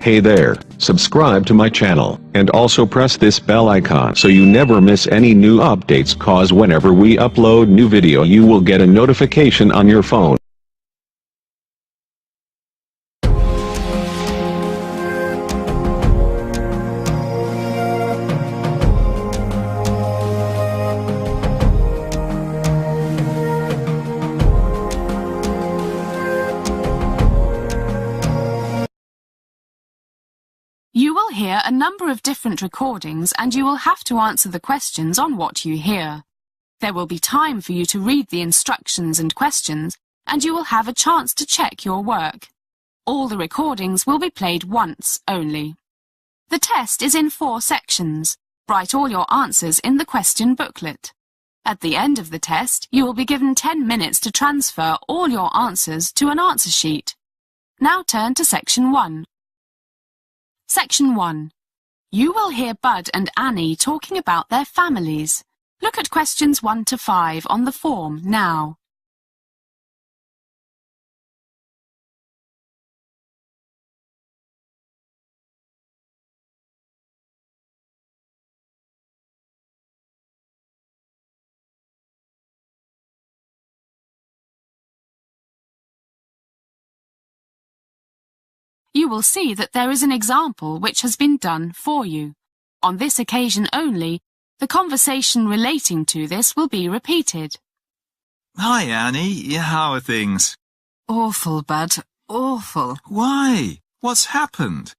Hey there, subscribe to my channel, and also press this bell icon so you never miss any new updates, cause whenever we upload new video you will get a notification on your phone. You will hear a number of different recordings and you will have to answer the questions on what you hear. There will be time for you to read the instructions and questions, and you will have a chance to check your work. All the recordings will be played once only. The test is in 4 sections. Write all your answers in the question booklet. At the end of the test, you will be given 10 minutes to transfer all your answers to an answer sheet. Now turn to Section 1. Section 1. You will hear Bud and Annie talking about their families. Look at questions 1 to 5 on the form now. You will see that there is an example which has been done for you. On this occasion only, the conversation relating to this will be repeated. Hi, Annie. How are things? Awful, Bud. Awful. Why? What's happened?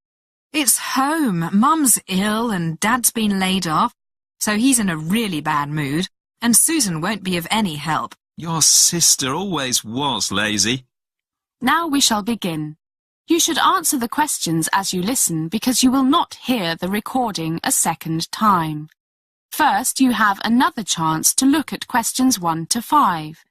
It's home. Mum's ill and Dad's been laid off, so he's in a really bad mood, and Susan won't be of any help. Your sister always was lazy. Now we shall begin. You should answer the questions as you listen because you will not hear the recording a second time. First, you have another chance to look at questions 1 to 5.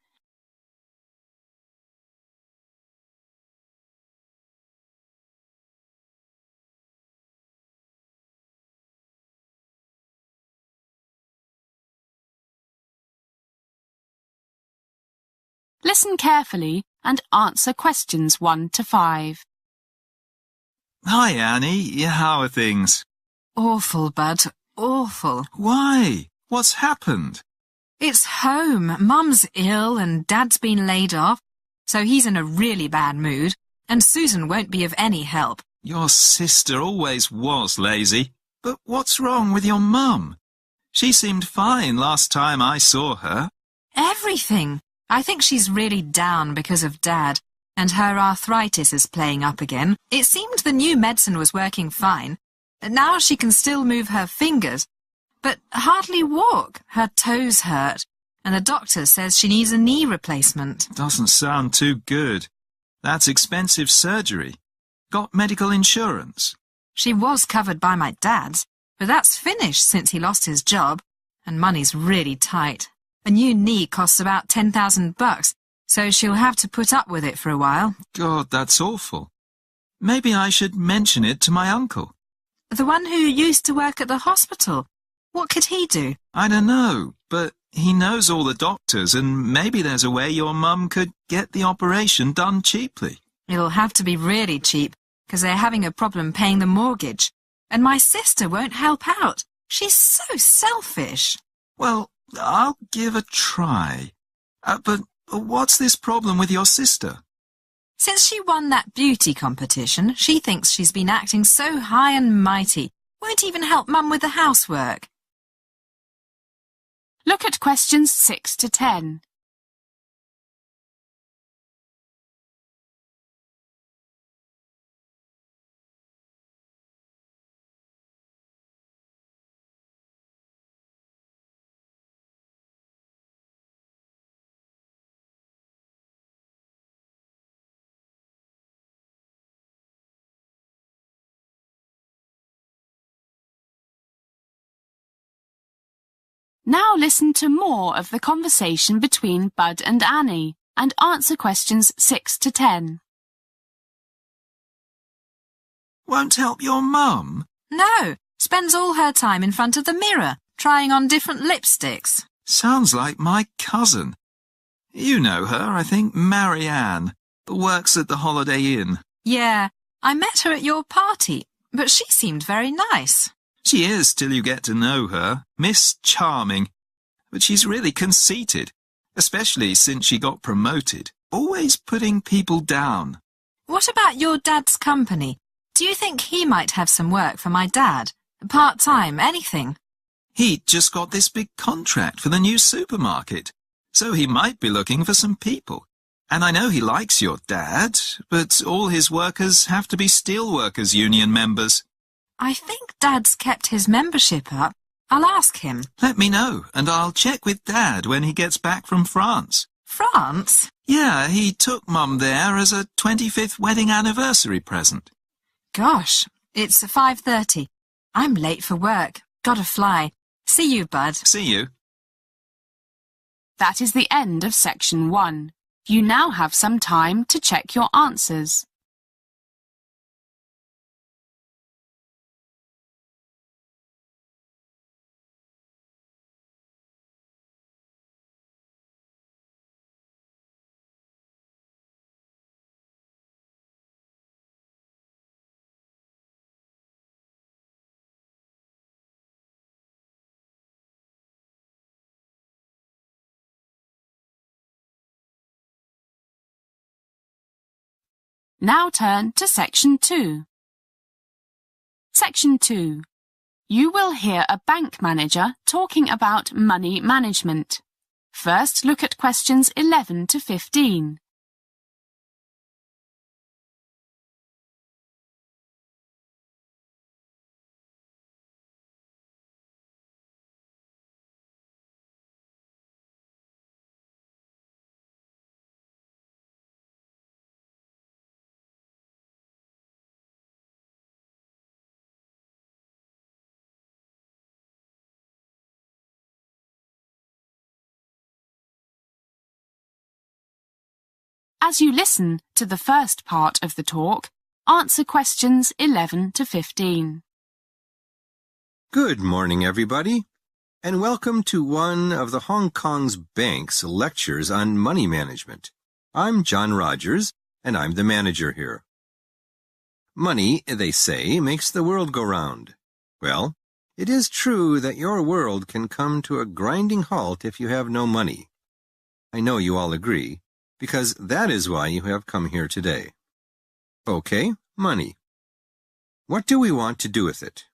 Listen carefully and answer questions 1 to 5. Hi, Annie. How are things? Awful, Bud. Awful. Why? What's happened? It's home. Mum's ill and Dad's been laid off, so he's in a really bad mood, and Susan won't be of any help. Your sister always was lazy. But what's wrong with your mum? She seemed fine last time I saw her. Everything. I think she's really down because of Dad, and her arthritis is playing up again. It seemed the new medicine was working fine. Now she can still move her fingers, but hardly walk. Her toes hurt, and the doctor says she needs a knee replacement. Doesn't sound too good. That's expensive surgery. Got medical insurance? She was covered by my dad's, but that's finished since he lost his job, and money's really tight. A new knee costs about $10,000, so she'll have to put up with it for a while. God, that's awful. Maybe I should mention it to my uncle. The one who used to work at the hospital. What could he do? I don't know, but he knows all the doctors, and maybe there's a way your mum could get the operation done cheaply. It'll have to be really cheap, because they're having a problem paying the mortgage. And my sister won't help out. She's so selfish. Well, I'll give a try. But what's this problem with your sister? Since she won that beauty competition, she thinks she's been acting so high and mighty. Won't even help Mum with the housework. Look at questions 6 to 10. Now listen to more of the conversation between Bud and Annie and answer questions 6 to 10. Won't help your mum? No, spends all her time in front of the mirror, trying on different lipsticks. Sounds like my cousin. You know her, I think, Marianne. Works at the Holiday Inn. Yeah, I met her at your party, but she seemed very nice. She is till you get to know her. Miss Charming. But she's really conceited, especially since she got promoted. Always putting people down. What about your dad's company? Do you think he might have some work for my dad? Part-time, anything? He just got this big contract for the new supermarket, so he might be looking for some people. And I know he likes your dad, but all his workers have to be Steelworkers Union members. I think Dad's kept his membership up. I'll ask him. Let me know, and I'll check with Dad when he gets back from France. France? Yeah, he took Mum there as a 25th wedding anniversary present. Gosh, it's 5:30. I'm late for work. Gotta fly. See you, Bud. See you. That is the end of section 1. You now have some time to check your answers. Now turn to section 2. Section 2. You will hear a bank manager talking about money management. First, look at questions 11 to 15. As you listen to the first part of the talk, answer questions 11 to 15. Good morning, everybody, and welcome to one of the Hong Kong's bank's lectures on money management. I'm John Rogers, and I'm the manager here. Money, they say, makes the world go round. Well, it is true that your world can come to a grinding halt if you have no money. I know you all agree, because that is why you have come here today. Okay, money. What do we want to do with it?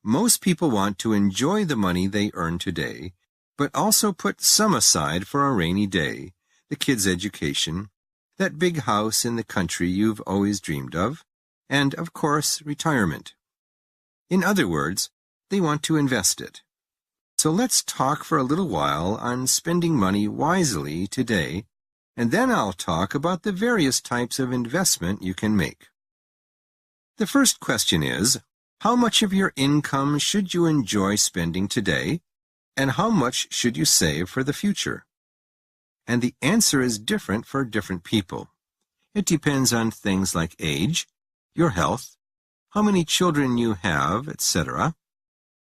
Most people want to enjoy the money they earn today, but also put some aside for a rainy day, the kids' education, that big house in the country you've always dreamed of, and, of course, retirement. In other words, they want to invest it. So let's talk for a little while on spending money wisely today, and then I'll talk about the various types of investment you can make. The first question is, how much of your income should you enjoy spending today, and how much should you save for the future? And the answer is different for different people. It depends on things like age, your health, how many children you have, etc.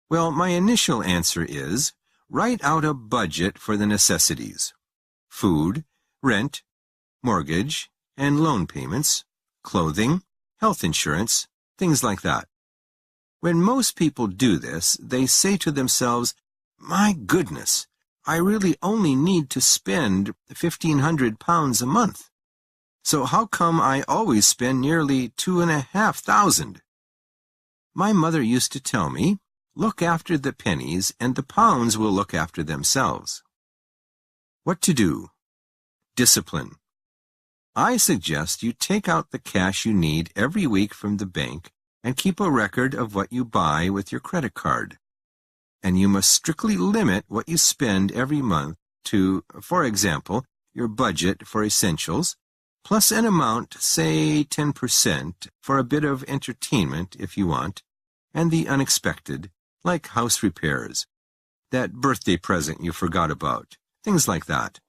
Well, my initial answer is, write out a budget for the necessities: food, rent, mortgage, and loan payments, clothing, health insurance, things like that. When most people do this, they say to themselves, "My goodness, I really only need to spend £1,500 a month. So how come I always spend nearly £2,500? My mother used to tell me, look after the pennies and the pounds will look after themselves. What to do? Discipline. I suggest you take out the cash you need every week from the bank and keep a record of what you buy with your credit card. And you must strictly limit what you spend every month to, for example, your budget for essentials, plus an amount, say 10%, for a bit of entertainment if you want, and the unexpected, like house repairs, that birthday present you forgot about, things like that.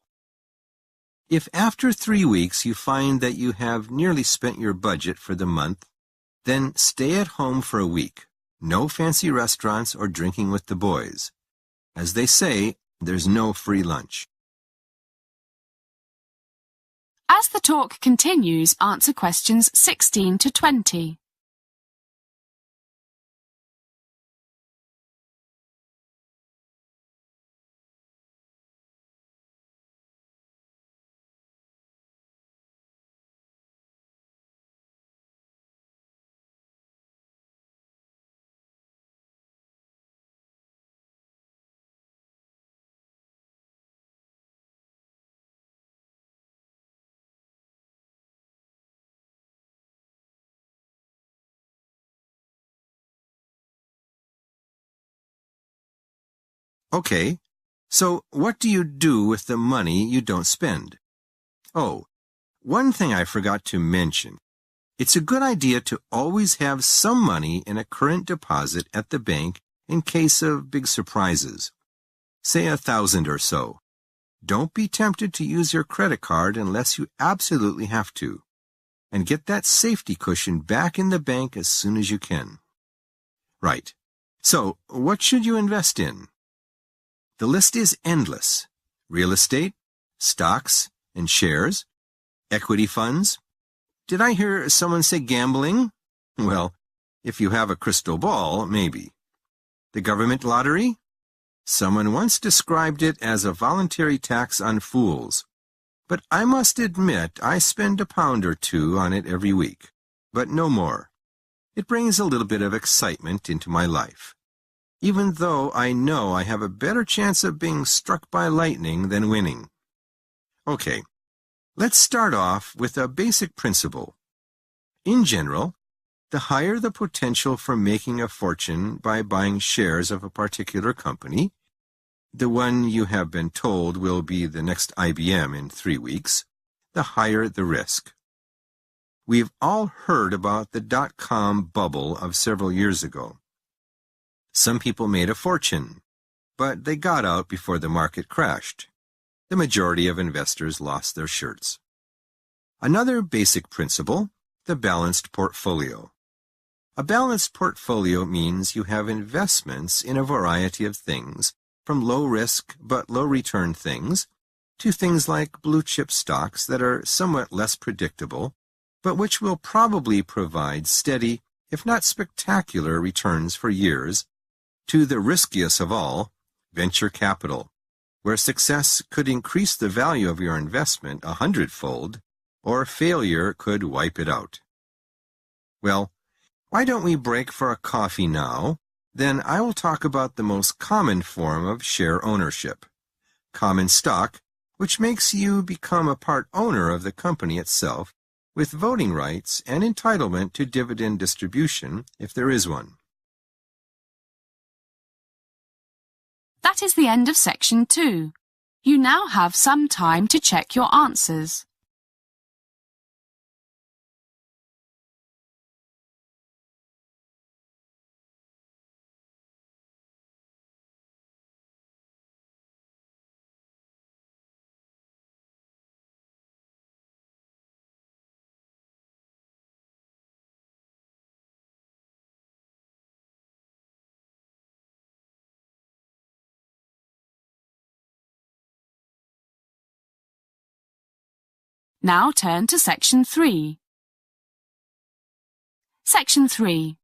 If after 3 weeks you find that you have nearly spent your budget for the month, then stay at home for a week. No fancy restaurants or drinking with the boys. As they say, there's no free lunch. As the talk continues, answer questions 16 to 20. Okay, so what do you do with the money you don't spend? Oh, one thing I forgot to mention. It's a good idea to always have some money in a current deposit at the bank in case of big surprises. Say 1,000 or so. Don't be tempted to use your credit card unless you absolutely have to. And get that safety cushion back in the bank as soon as you can. Right. So, what should you invest in? The list is endless. Real estate, stocks and shares, equity funds. Did I hear someone say gambling? Well, if you have a crystal ball, maybe. The government lottery? Someone once described it as a voluntary tax on fools. But I must admit I spend £1 or £2 on it every week, but no more. It brings a little bit of excitement into my life, even though I know I have a better chance of being struck by lightning than winning. Okay, let's start off with a basic principle. In general, the higher the potential for making a fortune by buying shares of a particular company, the one you have been told will be the next IBM in 3 weeks, the higher the risk. We've all heard about the dot-com bubble of several years ago. Some people made a fortune, but they got out before the market crashed. The majority of investors lost their shirts. Another basic principle, the balanced portfolio. A balanced portfolio means you have investments in a variety of things, from low-risk but low-return things to things like blue-chip stocks that are somewhat less predictable, but which will probably provide steady, if not spectacular, returns for years, to the riskiest of all, venture capital, where success could increase the value of your investment 100-fold, or failure could wipe it out. Well, why don't we break for a coffee now? Then I will talk about the most common form of share ownership, common stock, which makes you become a part owner of the company itself, with voting rights and entitlement to dividend distribution if there is one. That is the end of section 2. You now have some time to check your answers. Now turn to section 3. Section 3.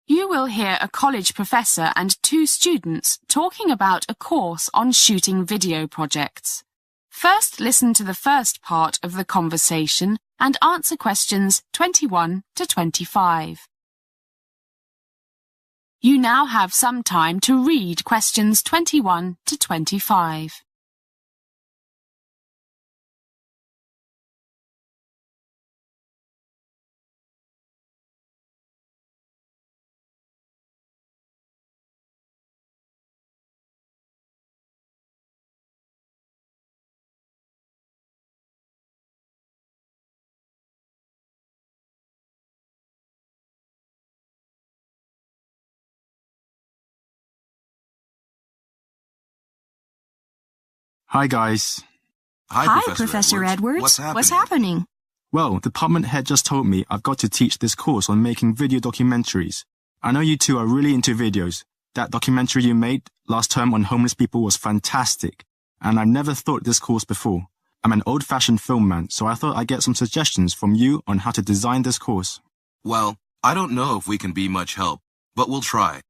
You will hear a college professor and 2 students talking about a course on shooting video projects. First, listen to the first part of the conversation and answer questions 21 to 25. You now have some time to read questions 21 to 25. Hi guys. Hi, Professor Edwards. What's happening? Well, the department head just told me I've got to teach this course on making video documentaries. I know you two are really into videos. That documentary you made last term on homeless people was fantastic, and I've never thought this course before. I'm an old-fashioned film man, so I thought I'd get some suggestions from you on how to design this course. Well, I don't know if we can be much help, but we'll try.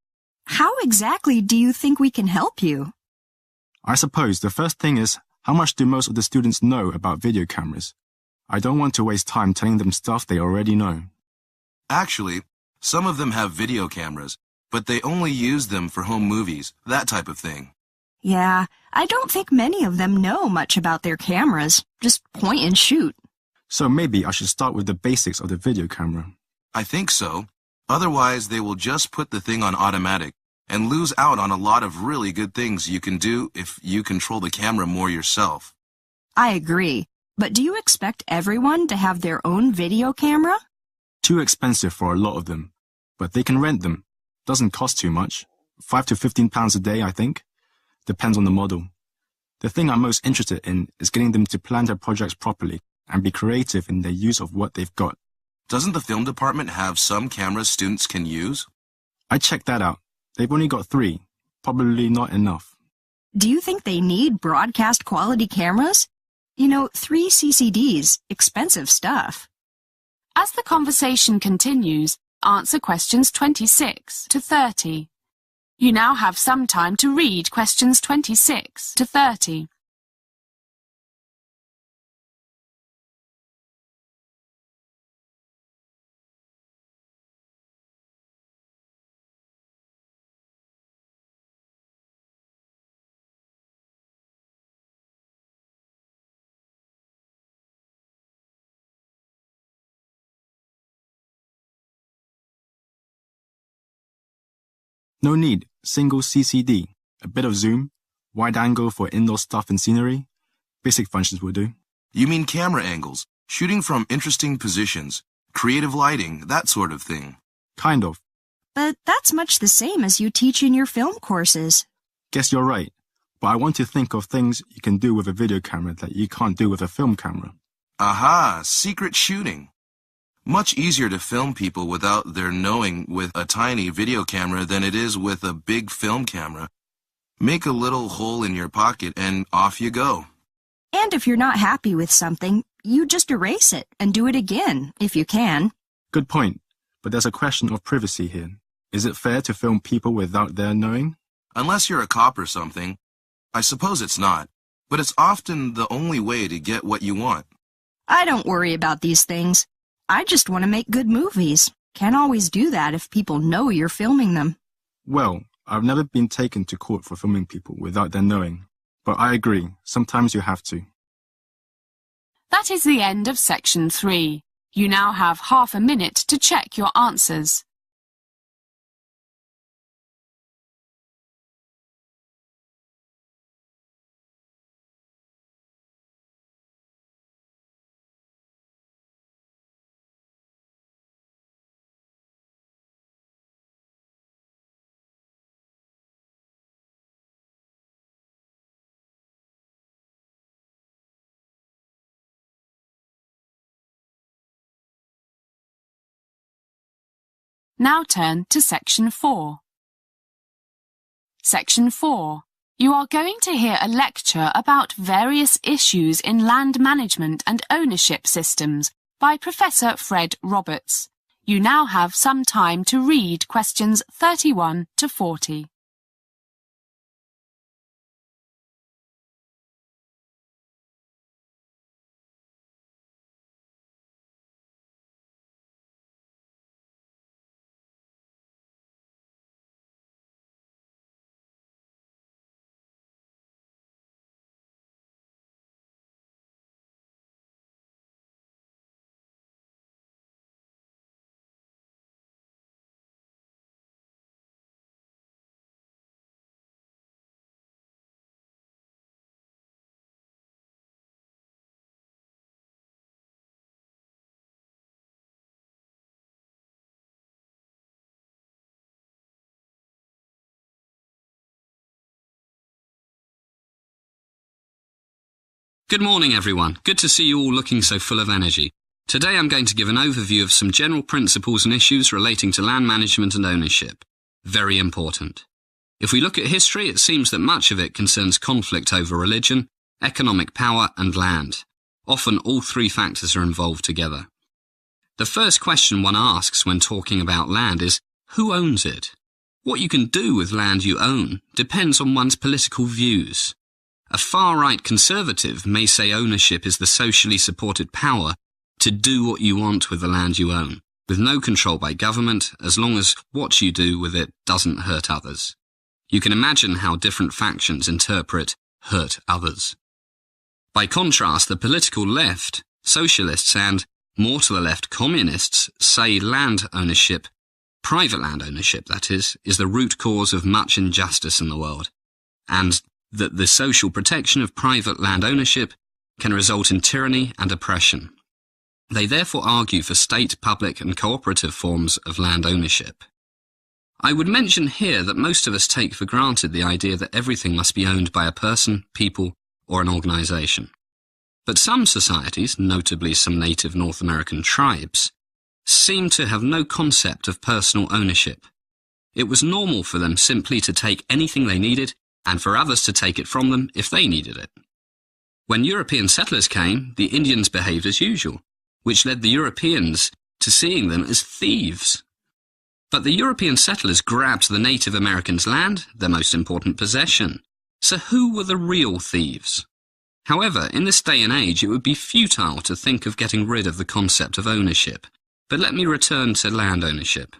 How exactly do you think we can help you? I suppose the first thing is, how much do most of the students know about video cameras? I don't want to waste time telling them stuff they already know. Actually, some of them have video cameras, but they only use them for home movies, that type of thing. Yeah, I don't think many of them know much about their cameras. Just point and shoot. So maybe I should start with the basics of the video camera. I think so. Otherwise, they will just put the thing on automatic and lose out on a lot of really good things you can do if you control the camera more yourself. I agree. But do you expect everyone to have their own video camera? Too expensive for a lot of them. But they can rent them. Doesn't cost too much. £5 to £15 a day, I think. Depends on the model. The thing I'm most interested in is getting them to plan their projects properly and be creative in their use of what they've got. Doesn't the film department have some cameras students can use? I checked that out. They've only got 3. Probably not enough. Do you think they need broadcast quality cameras? 3 CCDs, expensive stuff. As the conversation continues, answer questions 26 to 30. You now have some time to read questions 26 to 30. No need. Single CCD. A bit of zoom. Wide angle for indoor stuff and scenery. Basic functions will do. You mean camera angles, shooting from interesting positions, creative lighting, that sort of thing. Kind of. But that's much the same as you teach in your film courses. Guess you're right. But I want to think of things you can do with a video camera that you can't do with a film camera. Aha, secret shooting. Much easier to film people without their knowing with a tiny video camera than it is with a big film camera. Make a little hole in your pocket and off you go. And if you're not happy with something, you just erase it and do it again, if you can. Good point. But there's a question of privacy here. Is it fair to film people without their knowing? Unless you're a cop or something. I suppose it's not. But it's often the only way to get what you want. I don't worry about these things. I just want to make good movies. Can't always do that if people know you're filming them. Well, I've never been taken to court for filming people without their knowing. But I agree, sometimes you have to. That is the end of section 3. You now have half a minute to check your answers. Now turn to section 4. Section 4. You are going to hear a lecture about various issues in land management and ownership systems by Professor Fred Roberts. You now have some time to read questions 31 to 40. Good morning, everyone. Good to see you all looking so full of energy. Today I'm going to give an overview of some general principles and issues relating to land management and ownership. Very important. If we look at history, it seems that much of it concerns conflict over religion, economic power and land. Often all three factors are involved together. The first question one asks when talking about land is, who owns it? What you can do with land you own depends on one's political views. A far-right conservative may say ownership is the socially supported power to do what you want with the land you own, with no control by government as long as what you do with it doesn't hurt others. You can imagine how different factions interpret hurt others. By contrast, the political left, socialists and, more to the left, communists say land ownership, private land ownership that is the root cause of much injustice in the world, and that the social protection of private land ownership can result in tyranny and oppression. They therefore argue for state, public and cooperative forms of land ownership. I would mention here that most of us take for granted the idea that everything must be owned by a person, people or an organisation. But some societies, notably some native North American tribes, seem to have no concept of personal ownership. It was normal for them simply to take anything they needed and for others to take it from them if they needed it. When European settlers came, the Indians behaved as usual, which led the Europeans to seeing them as thieves. But the European settlers grabbed the Native Americans' land, their most important possession. So who were the real thieves? However, in this day and age, it would be futile to think of getting rid of the concept of ownership. But let me return to land ownership.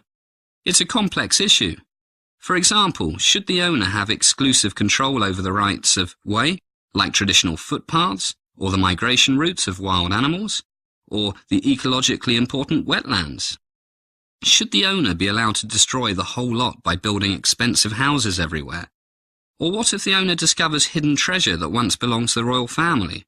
It's a complex issue. For example, should the owner have exclusive control over the rights of way, like traditional footpaths, or the migration routes of wild animals, or the ecologically important wetlands? Should the owner be allowed to destroy the whole lot by building expensive houses everywhere? Or what if the owner discovers hidden treasure that once belonged to the royal family?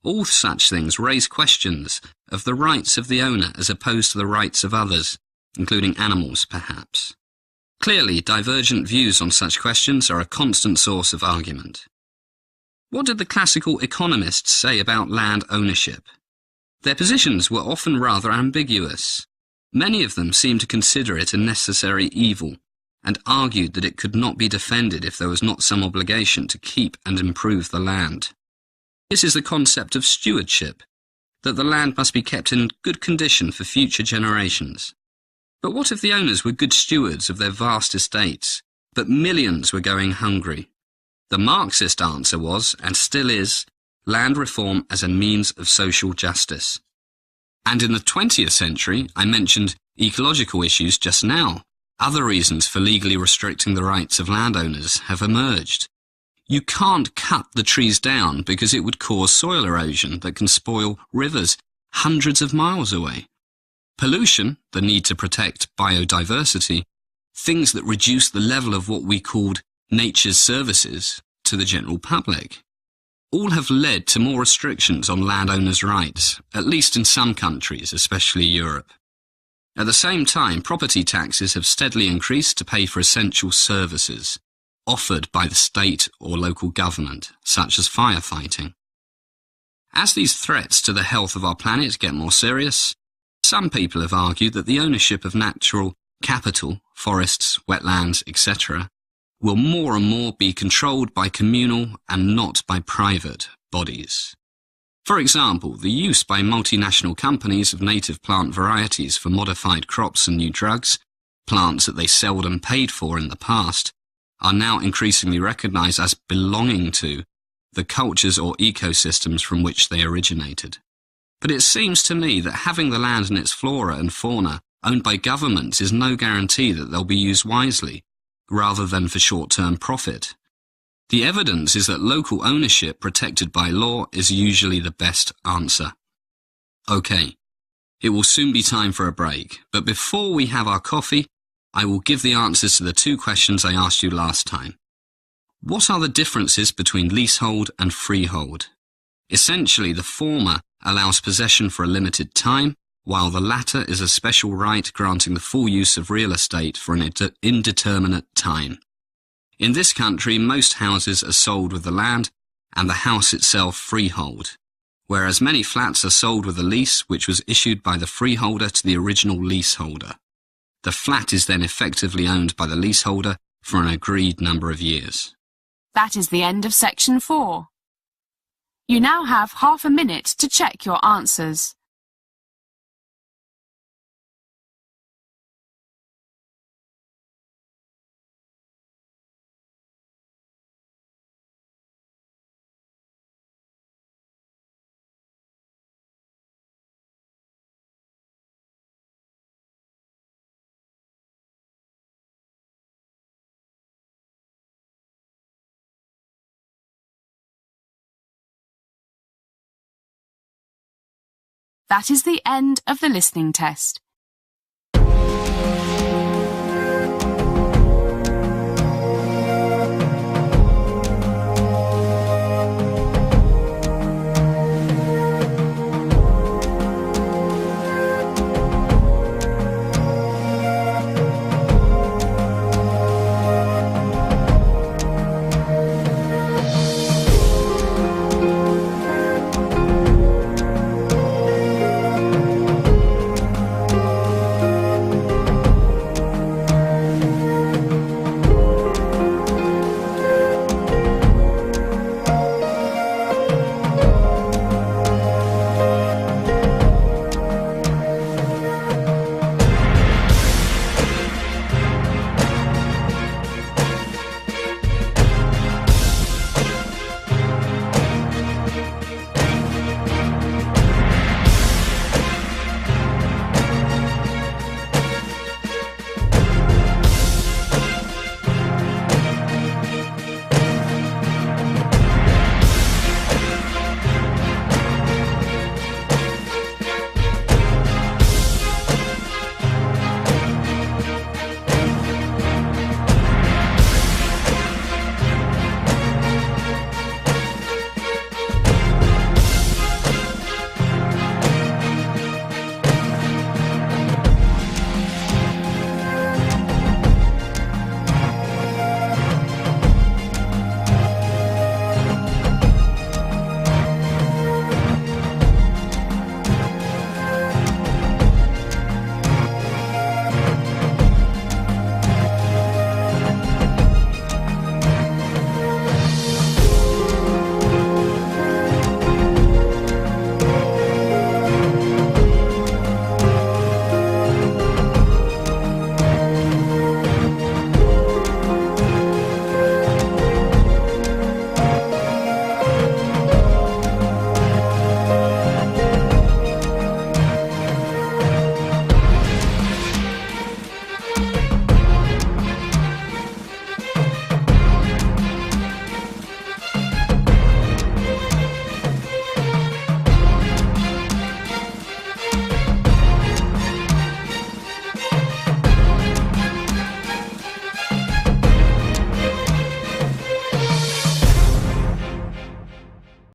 All such things raise questions of the rights of the owner as opposed to the rights of others, including animals, perhaps. Clearly, divergent views on such questions are a constant source of argument. What did the classical economists say about land ownership? Their positions were often rather ambiguous. Many of them seemed to consider it a necessary evil, and argued that it could not be defended if there was not some obligation to keep and improve the land. This is the concept of stewardship, that the land must be kept in good condition for future generations. But what if the owners were good stewards of their vast estates, but millions were going hungry? The Marxist answer was, and still is, land reform as a means of social justice. And in the 20th century, I mentioned ecological issues just now. Other reasons for legally restricting the rights of landowners have emerged. You can't cut the trees down because it would cause soil erosion that can spoil rivers hundreds of miles away. Pollution, the need to protect biodiversity, things that reduce the level of what we called nature's services to the general public. All have led to more restrictions on landowners' rights, at least in some countries, especially Europe. At the same time, property taxes have steadily increased to pay for essential services offered by the state or local government, such as firefighting. As these threats to the health of our planet get more serious, some people have argued that the ownership of natural capital, forests, wetlands, etc., will more and more be controlled by communal and not by private bodies. For example, the use by multinational companies of native plant varieties for modified crops and new drugs, plants that they seldom paid for in the past, are now increasingly recognized as belonging to the cultures or ecosystems from which they originated. But it seems to me that having the land and its flora and fauna owned by governments is no guarantee that they'll be used wisely, rather than for short-term profit. The evidence is that local ownership protected by law is usually the best answer. Okay, it will soon be time for a break, but before we have our coffee, I will give the answers to the two questions I asked you last time. What are the differences between leasehold and freehold? Essentially, the former allows possession for a limited time, while the latter is a special right granting the full use of real estate for an indeterminate time. In this country, most houses are sold with the land and the house itself freehold, whereas many flats are sold with a lease which was issued by the freeholder to the original leaseholder. The flat is then effectively owned by the leaseholder for an agreed number of years. That is the end of section 4. You now have half a minute to check your answers. That is the end of the listening test.